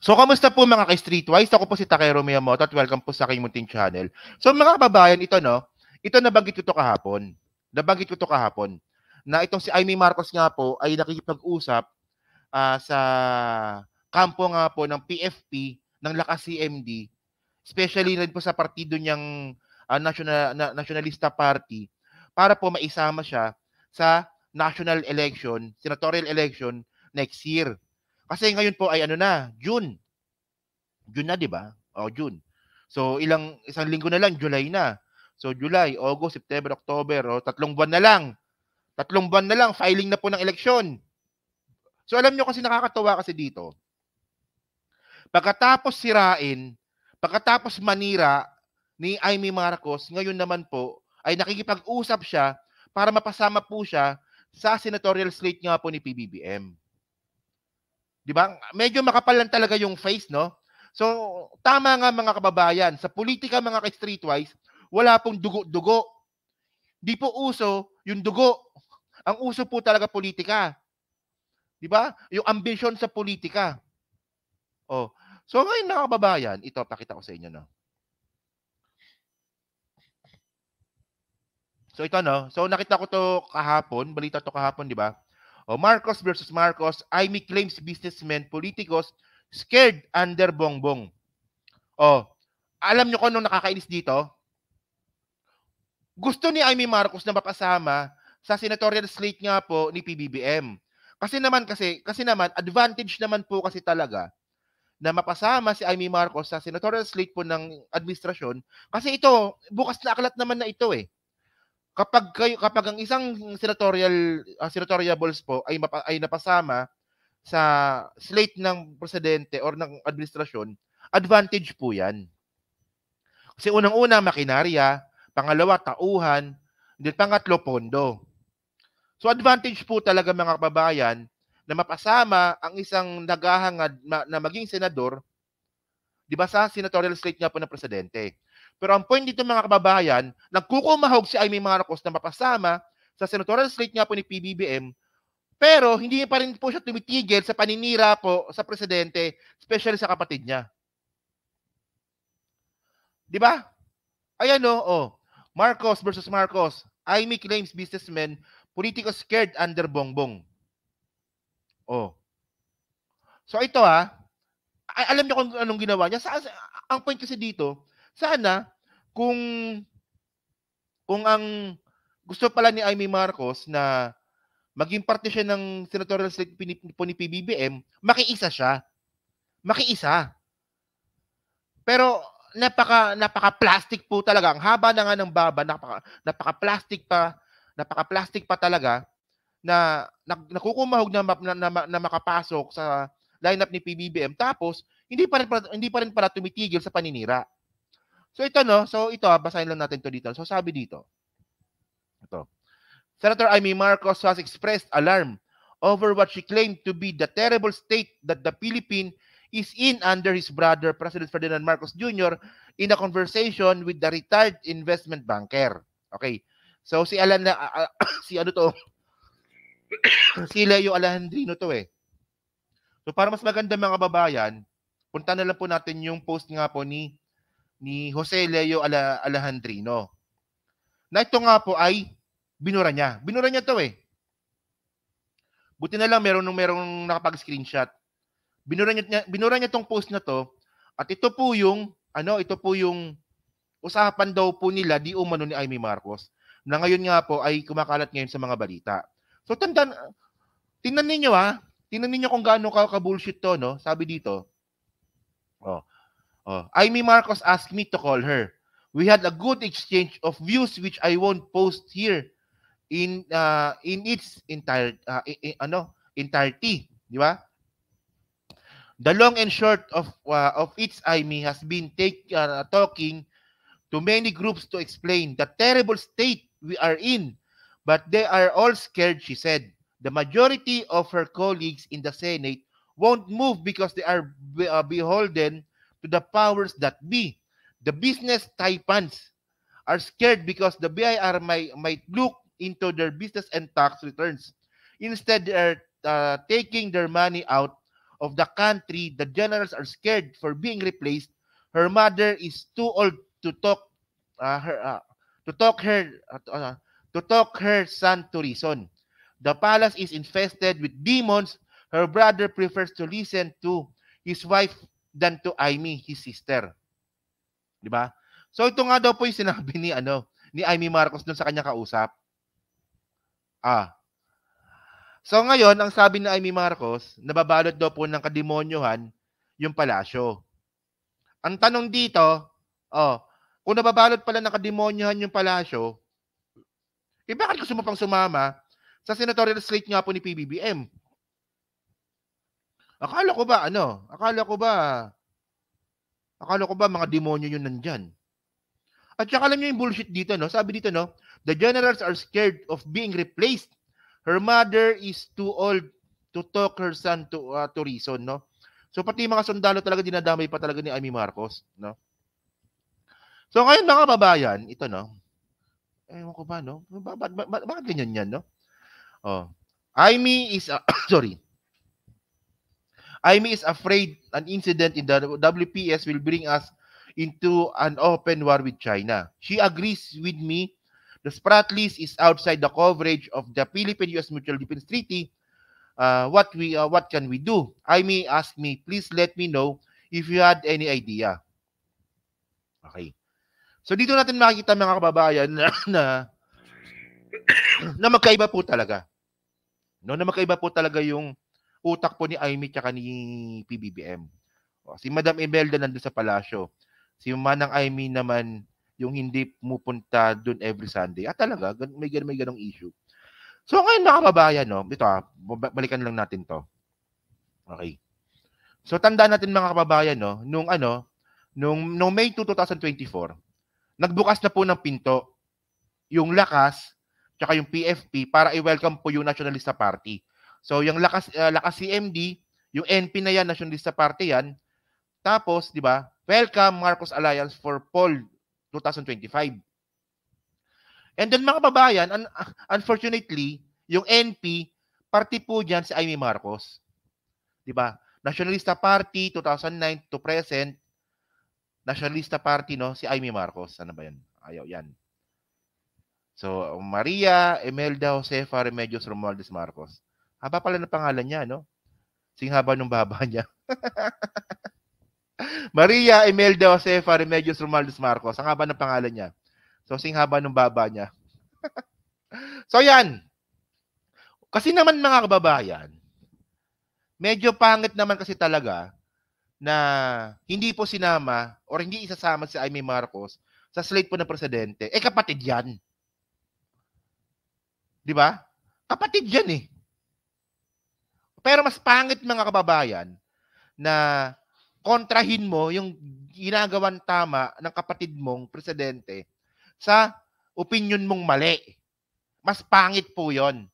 So, kamusta po mga ka-Streetwise? Ako po si Takero Miyamoto at welcome po sa aking munting channel. So, mga kababayan, ito no, ito nabanggit ko to kahapon. Nabanggit ko to kahapon na itong si Amy Marcos nga po ay nakikipag-usap sa kampo nga po ng PFP ng Lakas CMD, especially rin po sa partido niyang Nationalista Party para po maisama siya sa national election, senatorial election next year. Kasi ngayon po ay ano na, June. June na, 'di ba? O June. So isang linggo na lang July na. So July, August, September, October, tatlong buwan na lang. Tatlong buwan na lang filing na po ng eleksyon. So alam nyo kasi nakakatuwa kasi dito. Pagkatapos sirain, pagkatapos manira ni Amy Marcos, ngayon naman po ay nakikipag-usap siya para mapasama po siya sa senatorial slate nga po ni PBBM. 'Di ba? Medyo makapal lang talaga yung face, no? So, tama nga mga kababayan, sa politika mga ka-Streetwise, wala pong dugo-dugo. Di po uso yung dugo. Ang uso po talaga politika. 'Di ba? Yung ambisyon sa politika. Oh. So ngayon mga kababayan, ito pakita ko sa inyo, no. So ito, no. So nakita ko to kahapon, balita to kahapon, 'di ba? Oh, Marcos versus Marcos, Amy claims businessmen, politicos scared under bongbong. Oh, alam nyo kung anong nakakainis dito? Gusto ni Amy Marcos na mapasama sa senatorial slate nga po ni PBBM. Kasi naman advantage naman po kasi talaga na mapasama si Amy Marcos sa senatorial slate po ng administrasyon kasi ito bukas na aklat naman na ito eh. Kapag ang isang senatoriables po ay napasama sa slate ng presidente or ng administrasyon, advantage po 'yan. Kasi unang-una makinarya, pangalawa tauhan, then pangatlo pondo. So advantage po talaga mga kababayan na mapasama ang isang naghahangad na maging senador, 'di ba, sa senatorial slate nga po ng presidente. Pero ang point dito mga kababayan, nagkukumahog si Amy Marcos na mapasama sa senatorial slate nga po ni PBBM, pero hindi pa rin po siya tumitigil sa paninira po sa presidente, especially sa kapatid niya. 'Di ba? Ayan oh. Marcos versus Marcos. Amy claims businessmen, politicos scared under bongbong. Oh. So ito alam niyo kung anong ginawa niya? Ang point kasi dito, sana kung ang gusto pala ni Amy Marcos na maging parte siya ng senatorial slate po ni PBBM, makiisa siya. Makiisa. Pero napaka-plastic po talaga. Ang haba na nga ng baba, napaka-plastic pa talaga na nakukumahog na makapasok sa lineup ni PBBM tapos hindi pa rin pala tumitigil sa paninira. So ito no, basahin lang natin to dito. So sabi dito. Ito. Senator Amy Marcos has expressed alarm over what she claimed to be the terrible state that the Philippines is in under his brother, President Ferdinand Marcos Jr., in a conversation with the retired investment banker. Okay. So si si ano to? Si Leo Alejandrino to eh. So para mas maganda mga kababayan, punta na lang po natin yung post nga po ni Jose Leo Alejandrino. Na ito nga po ay binura niya. Binura niya to eh. Buti na lang merong nakapag-screenshot. Binura niya tong post na to at ito po yung usapan daw po nila di umano ni Amy Marcos na ngayon nga po ay kumakalat ngayon sa mga balita. So tingnan niyo tingnan niyo kung gaano ka-bullshit to, no? Sabi dito. Amy Marcos asked me to call her. We had a good exchange of views which I won't post here in its entirety, di ba? The long and short of its Amy has been talking to many groups to explain the terrible state we are in, but they are all scared, she said. The majority of her colleagues in the Senate won't move because they are beholden to the powers that be. The business typans are scared because the BIR might look into their business and tax returns. Instead, they are taking their money out of the country. The generals are scared for being replaced. Her mother is too old to talk her son to reason. The palace is infested with demons. Her brother prefers to listen to his wife than to Aimee, his sister. Di ba? So ito nga daw po yung sinabi ni Aimee Marcos dun sa kanya kausap. So ngayon, ang sabi ni Aimee Marcos, nababalot daw po ng kademonyohan yung palasyo. Ang tanong dito, kung nababalot pala ng kademonyohan yung palasyo, bakit gusto mo pang sumama sa senatorial slate nga po ni PBBM? Akala ko ba mga demonyo yun nandyan? At saka alam niyo yung bullshit dito, no? Sabi dito, no? The generals are scared of being replaced. Her mother is too old to talk her son to reason, no? So pati mga sundalo talaga dinadamay pa talaga ni Aimee Marcos, no? So ngayon mga kababayan, ito, no? Ewan ko ba, no? Bakit ganyan yan, no? Aimee is Aimee is afraid an incident in the WPS will bring us into an open war with China. She agrees with me. The Spratlys is outside the coverage of the Philippine-US Mutual Defense Treaty. What can we do? Aimee asked me, please let me know if you had any idea. Okay. So dito natin makikita mga kababayan na magkaiba po talaga. No, na magkaiba po talaga yung utak po ni Aimee tsaka ni PBBM. Si Madam Imelda nandun sa palasyo. Si Manang Aimee naman yung hindi pumupunta doon every Sunday. Talaga, may ganong issue. So ngayon mga kababayan, no, ito balikan lang natin to. Okay. So tandaan natin mga kababayan, no, nung May 2, 2024, nagbukas na po ng pinto yung Lakas tsaka yung PFP para i-welcome po yung Nationalista Party. So yung Lakas CMD, yung NP na yan, Nationalista Party yan. Tapos, di ba, welcome Marcos Alliance for Fall 2025. And then mga kababayan, unfortunately, yung NP, party po dyan si Aimee Marcos. Di ba? Nationalista Party 2009 to present, Nationalista Party, no, si Aimee Marcos. Ano ba yan? Ayaw yan. So, Maria Imelda Josefa Remedios Romualdez Marcos. Haba pala ng pangalan niya, no? Singhaba nung baba niya. Maria Imelda Josefa Remedios Romualdez Marcos. Ang haba ng pangalan niya. So, singhaba nung baba niya. So, yan. Kasi naman mga kababayan, medyo pangit naman kasi talaga na hindi po sinama or hindi isasama si Aimee Marcos sa slate po ng presidente. Kapatid yan. Di ba? Kapatid yan eh. Pero mas pangit mga kababayan na kontrahin mo yung ginagawan tama ng kapatid mong presidente sa opinion mong mali. Mas pangit po yon.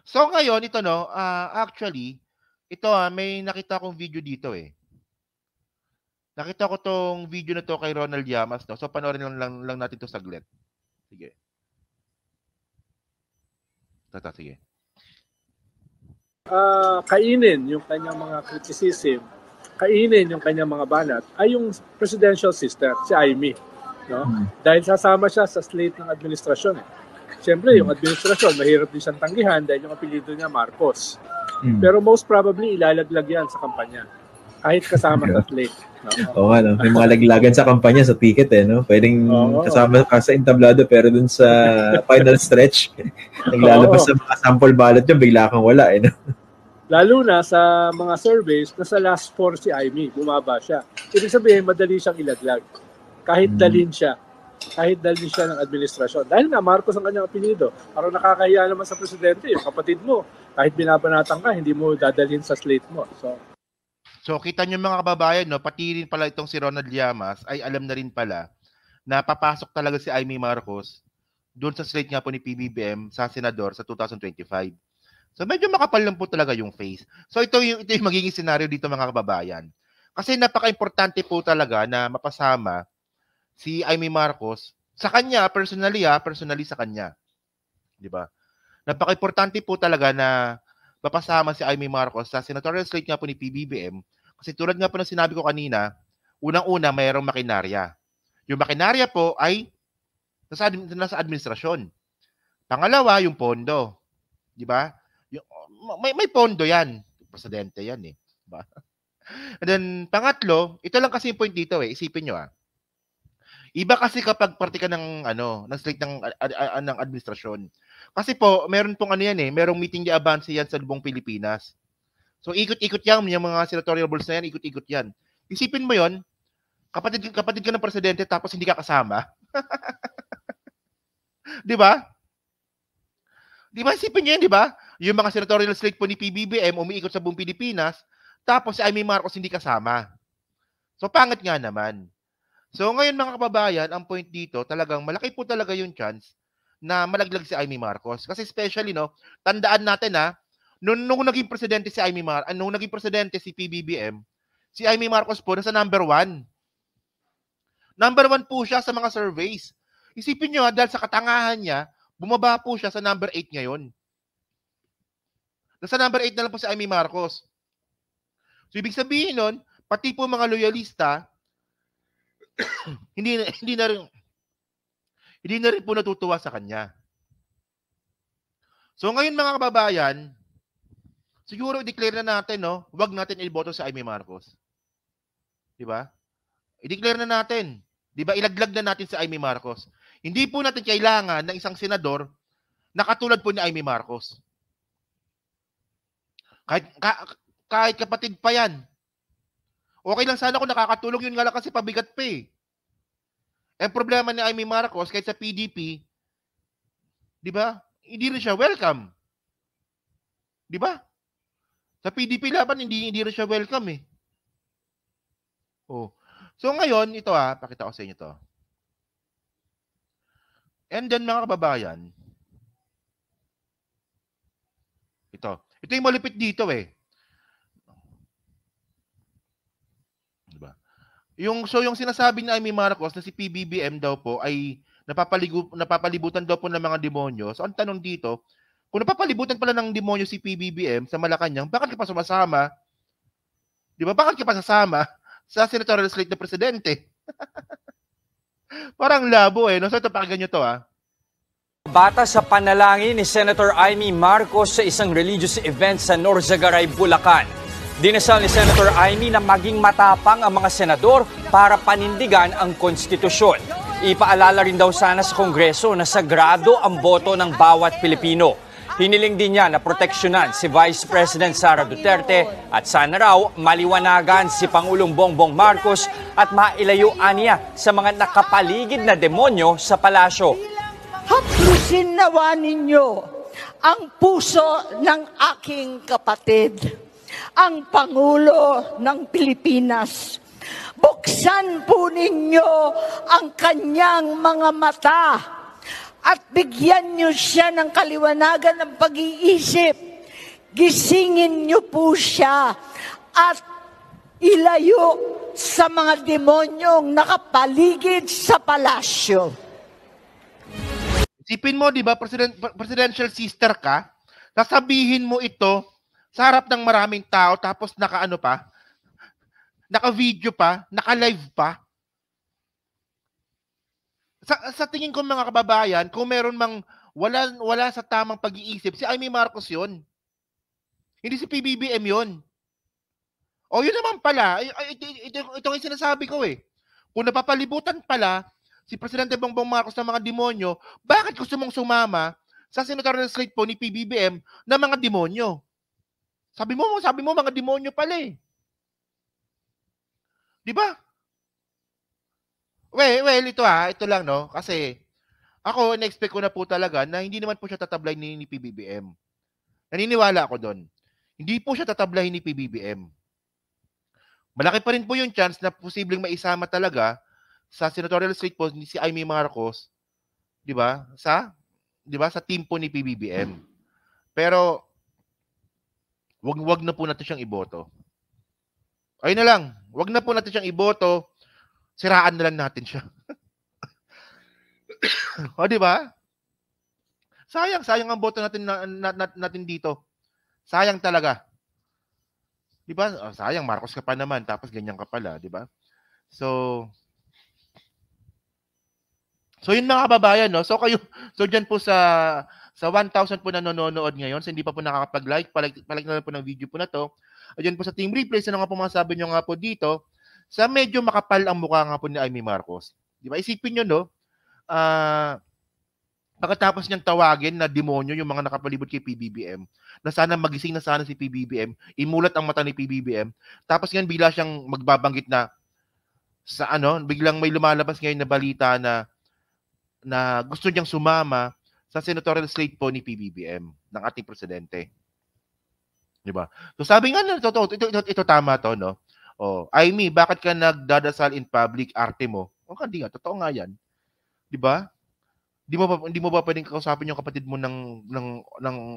So ngayon, ito no, actually, ito may nakita akong video dito eh. Nakita ko tong video na to kay Ronald Llamas, no? So panoorin lang natin to saglit. Sige. Sige. Kainin yung kanyang mga criticism, kainin yung kanyang mga banat, ay yung presidential sister, si Aimee. No? Dahil sasama siya sa slate ng administrasyon. Siyempre, yung administrasyon, mahirap din siyang tanggihan dahil yung apelido niya Marcos. Pero most probably, ilalaglag yan sa kampanya. Kahit kasama sa slate. No? No? May mga laglagan sa kampanya sa ticket no? Pwedeng kasama ka sa entablado pero dun sa final stretch, naglalabas sa mga sample ballot nyo, bigla kang wala no? Lalo na sa mga surveys na sa last 4 si Aimee, bumaba siya. Ibig sabihin, madali siyang ilaglag. Kahit dalhin siya ng administrasyon. Dahil nga, Marcos ang kanyang apelido. Parang nakakahiya naman sa presidente, yung kapatid mo, kahit binabanatan ka, hindi mo dadalhin sa slate mo. So kita nyo mga kababayan, no, pati rin pala itong si Ronald Llamas ay alam na rin pala na papasok talaga si Aimee Marcos doon sa slate nga po ni PBBM sa senador sa 2025. So medyo makapal lang po talaga yung face. So ito yung magiging scenario dito mga kababayan. Kasi napaka-importante po talaga na mapasama si Aimee Marcos sa kanya, personally sa kanya. 'Di ba? Napaka-importante po talaga na papasama si Amy Marcos sa senatorial slate nga po ni PBBM. Kasi tulad nga po ng sinabi ko kanina, unang-una mayroong makinarya. Yung makinarya po ay nasa administrasyon. Pangalawa, yung pondo. Di ba? May pondo yan. Presidente yan eh. Diba? And then, pangatlo, ito lang kasi yung point dito eh. Isipin nyo Iba kasi kapag parte ka ng slate ng administrasyon. Kasi po, meron pong merong meeting de avance yan sa buong Pilipinas. So ikot-ikot yan, yung mga senatorial balls na yan, ikot-ikot yan. Isipin mo yon, kapatid ka ng presidente tapos hindi ka kasama. 'Di ba? 'Di ba isipin niyo 'yan, 'di ba? Yung mga senatorial slate po ni PBBM umiikot sa buong Pilipinas, tapos si Amy Marcos hindi kasama. So pangit nga naman. So ngayon mga kababayan, ang point dito, talagang malaki po talaga yung chance na malaglag si Amy Marcos. Kasi especially, tandaan natin nung naging presidente si nung naging presidente si PBBM, si Amy Marcos po nasa number 1. Number 1 po siya sa mga surveys. Isipin nyo dahil sa katangahan niya, bumaba po siya sa number 8 ngayon. Nasa number 8 na lang po si Amy Marcos. So ibig sabihin nun, pati po mga loyalista, hindi na rin po natutuwa sa kanya. So ngayon mga kababayan, siguro i-declare na natin, wag natin iboto sa Amy Marcos. 'Di ba? I-declare na natin. 'Di ba? Ilaglag na natin sa Amy Marcos. Hindi po natin kailangan ng isang senador na katulad po ni Amy Marcos. Kahit kapatid pa 'yan. Okay lang sana kung nakakatulong, yun nga lang kasi pabigat pa eh. Ang problema ni Amy Marcos kahit sa PDP, 'di ba? Hindi rin siya welcome. 'Di ba? Sa PDP laban hindi rin siya welcome eh. Oh. So ngayon ito pakita ko sa inyo to. And then mga kababayan, ito yung malupit dito eh. Diba? Yung sinasabi ni Amy Marcos na si PBBM daw po ay napapalibutan daw po ng mga demonyo. So ang tanong dito, kung napapalibutan pala ng demonyo si PBBM sa Malacanang, bakit ka pa sumasama? 'Di ba? Bakit ka pa sasama sa senatorial slate na presidente? Parang labo eh. So ito, pakinggan nyo to Bata sa panalangin ni Senator Amy Marcos sa isang religious event sa Norzagaray, Bulacan. Dinasal ni Senator Amy na maging matapang ang mga senador para panindigan ang konstitusyon. Ipaalala rin daw sana sa Kongreso na sagrado ang boto ng bawat Pilipino. Hiniling din niya na proteksyonan si Vice President Sara Duterte at sana raw maliwanagan si Pangulong Bongbong Marcos at mailayuan niya sa mga nakapaligid na demonyo sa palasyo. Haplusin nawa ninyo ang puso ng aking kapatid, ang Pangulo ng Pilipinas. Buksan po ninyo ang kanyang mga mata at bigyan niyo siya ng kaliwanagan ng pag-iisip. Gisingin niyo po siya at ilayo sa mga demonyong nakapaligid sa palasyo. Isipin mo, di ba, presidential sister ka, sasabihin mo ito sa harap ng maraming tao, tapos naka-video pa, naka-live pa. Sa tingin ko mga kababayan, kung meron mang wala sa tamang pag-iisip, si Amy Marcos yun. Hindi si PBBM yun. O yun naman pala, ito yung sinasabi ko eh. Kung napapalibutan pala si Presidente Bongbong Marcos ng mga demonyo, bakit gusto mong sumama sa senatorial slate po ni PBBM na mga demonyo? Sabi mo mga demonyo pala eh. Di ba? Well, ito lang kasi ako na-expect ko na po talaga na hindi naman po siya tatablay ni PBBM. Naniniwala ako doon. Hindi po siya tatablay ni PBBM. Malaki pa rin po yung chance na posibleng maisama talaga sa senatorial slate po ni si Amy Marcos, 'di ba? Sa team po ni PBBM. Pero wag na po natin siyang iboto. Ayun na lang, wag na po natin siyang iboto. Siraan na lang natin siya. O, 'di ba? Sayang ang boto natin natin dito. Sayang talaga. 'Di ba? Oh, sayang, Marcos ka pa naman tapos ganyan ka pala, 'di ba? So yun mga kababayan, no? So diyan po sa 1,000 po na nanonood ngayon, so hindi pa po nakakapag-like, palike na lang po ng video po na to. Ayun po sa Team Replays, ano nga po masasabi nyo nga po dito, sa medyo makapal ang mukha nga po ni Amy Marcos. Di ba? Isipin nyo, no? Pagkatapos niyang tawagin na demonyo yung mga nakapalibot kay PBBM, na sana magising na sana si PBBM, imulat ang mata ni PBBM, tapos ngayon bigla siyang magbabanggit na sa biglang may lumalabas ngayon na balita na gusto niyang sumama sa senatorial slate po ni PBBM, ng ating presidente. Di ba? So sabi nga ito tama to, no? Oh, Amy, bakit ka nagdadasal in public, arte mo? O hindi nga, totoo nga 'yan. Di ba? Hindi mo ba pwedeng kausapin yung kapatid mo ng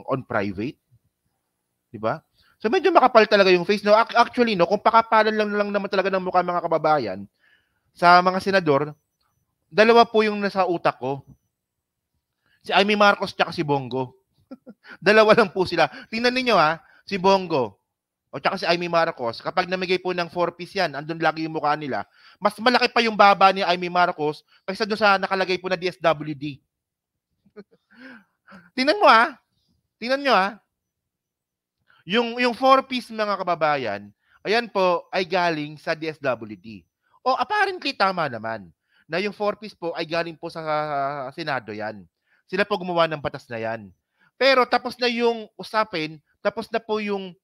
on private? Di ba? So medyo makapal talaga yung face. No, actually, no, kung pakapalan lang naman talaga ng mukha mga kababayan sa mga senador, dalawa po yung nasa utak ko. Si Amy Marcos tsaka si Bongo. Dalawa lang po sila. Tingnan niyo si Bongo o tsaka si Amy Marcos, kapag namigay po ng 4-piece yan, andun lagi yung mukha nila, mas malaki pa yung baba ni Amy Marcos kaysa doon sa nakalagay po na DSWD. Tingnan mo Tingnan nyo Yung 4-piece mga kababayan, ayan po ay galing sa DSWD. O apparently tama naman na yung 4-piece po ay galing po sa Senado yan. Sila po gumawa ng batas na yan. Pero tapos na yung usapin, tapos na po yung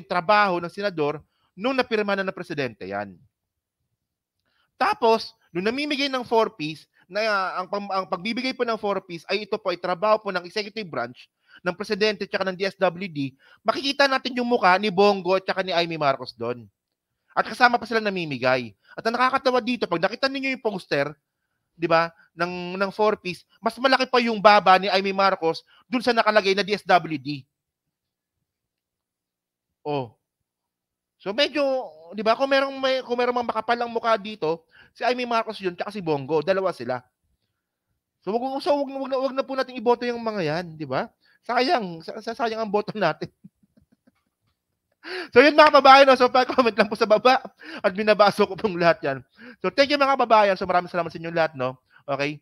trabaho ng senador nung napirma na ng presidente yan. Tapos, nung namimigay ng 4-piece, ang pagbibigay po ng 4-piece ay ito po ay trabaho po ng executive branch ng presidente at ng DSWD, makikita natin yung mukha ni Bongo at ni Amy Marcos doon. At kasama pa silang namimigay. At ang nakakatawa dito, pag nakita niyo yung poster, di ba, ng 4-piece, mas malaki pa yung baba ni Amy Marcos doon sa nakalagay na DSWD. Oh. So medyo, 'di ba, kung merong mang makapal ang mukha dito, si Amy Marcos 'yun, tsaka si Bongo, dalawa sila. So wag na po nating iboto yung mga 'yan, 'di ba? Sayang ang boto natin. So yun mga kababayan, no? So pa-comment lang po sa baba at binabasa ko pong lahat 'yan. So thank you mga kababayan. So maraming salamat sa inyo lahat, no? Okay?